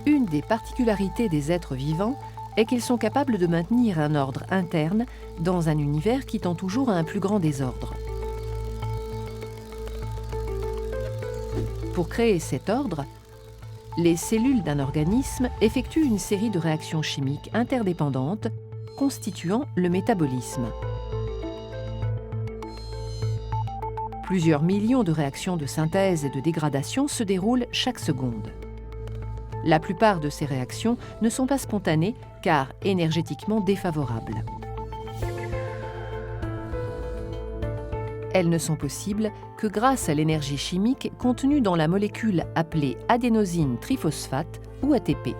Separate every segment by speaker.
Speaker 1: Une des particularités des êtres vivants est qu'ils sont capables de maintenir un ordre interne dans un univers qui tend toujours à un plus grand désordre. Pour créer cet ordre, les cellules d'un organisme effectuent une série de réactions chimiques interdépendantes constituant le métabolisme. Plusieurs millions de réactions de synthèse et de dégradation se déroulent chaque seconde. La plupart de ces réactions ne sont pas spontanées car énergétiquement défavorables. Elles ne sont possibles que grâce à l'énergie chimique contenue dans la molécule appelée adénosine triphosphate ou ATP.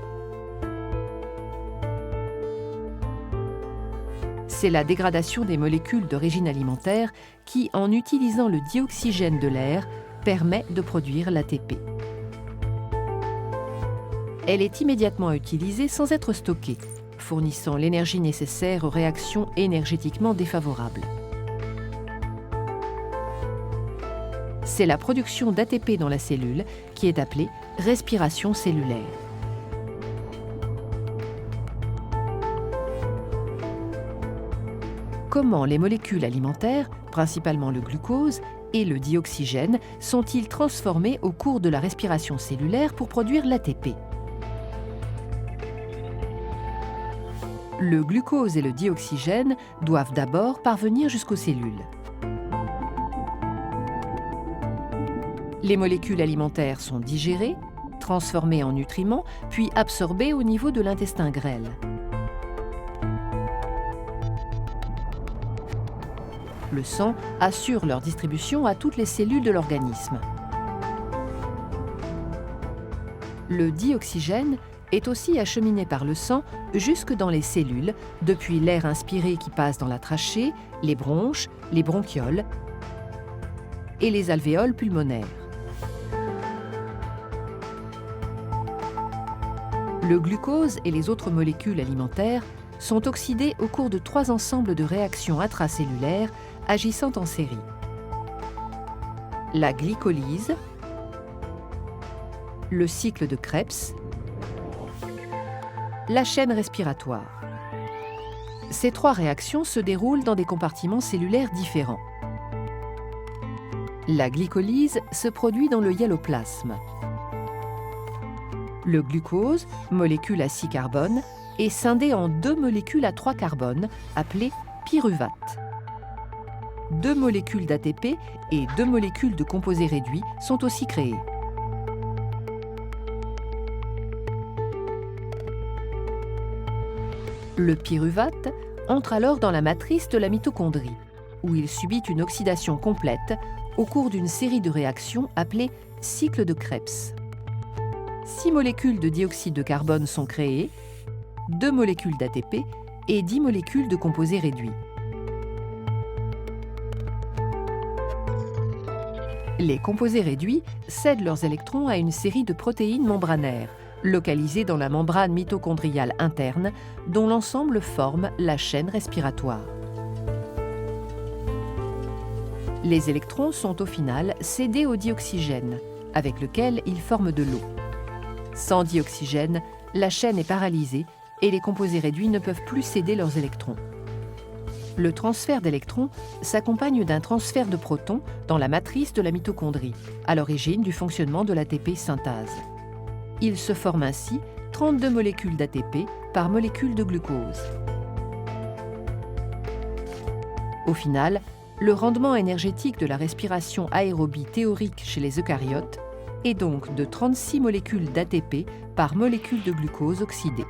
Speaker 1: C'est la dégradation des molécules d'origine alimentaire qui, en utilisant le dioxygène de l'air, permet de produire l'ATP. Elle est immédiatement utilisée sans être stockée, fournissant l'énergie nécessaire aux réactions énergétiquement défavorables. C'est la production d'ATP dans la cellule qui est appelée respiration cellulaire. Comment les molécules alimentaires, principalement le glucose et le dioxygène, sont-ils transformés au cours de la respiration cellulaire pour produire l'ATP? Le glucose et le dioxygène doivent d'abord parvenir jusqu'aux cellules. Les molécules alimentaires sont digérées, transformées en nutriments, puis absorbées au niveau de l'intestin grêle. Le sang assure leur distribution à toutes les cellules de l'organisme. Le dioxygène est aussi acheminé par le sang jusque dans les cellules, depuis l'air inspiré qui passe dans la trachée, les bronches, les bronchioles et les alvéoles pulmonaires. Le glucose et les autres molécules alimentaires sont oxydés au cours de 3 ensembles de réactions intracellulaires agissant en série. La glycolyse, le cycle de Krebs, la chaîne respiratoire. Ces 3 réactions se déroulent dans des compartiments cellulaires différents. La glycolyse se produit dans le hyaloplasme. Le glucose, molécule à 6 carbones, est scindé en 2 molécules à 3 carbones, appelées pyruvates. 2 molécules d'ATP et 2 molécules de composés réduits sont aussi créées. Le pyruvate entre alors dans la matrice de la mitochondrie, où il subit une oxydation complète au cours d'une série de réactions appelées cycle de Krebs. 6 molécules de dioxyde de carbone sont créées, 2 molécules d'ATP et 10 molécules de composés réduits. Les composés réduits cèdent leurs électrons à une série de protéines membranaires, localisées dans la membrane mitochondriale interne, dont l'ensemble forme la chaîne respiratoire. Les électrons sont au final cédés au dioxygène, avec lequel ils forment de l'eau. Sans dioxygène, la chaîne est paralysée et les composés réduits ne peuvent plus céder leurs électrons. Le transfert d'électrons s'accompagne d'un transfert de protons dans la matrice de la mitochondrie, à l'origine du fonctionnement de l'ATP synthase. Il se forme ainsi 32 molécules d'ATP par molécule de glucose. Au final, le rendement énergétique de la respiration aérobie théorique chez les eucaryotes est donc de 36 molécules d'ATP par molécule de glucose oxydée.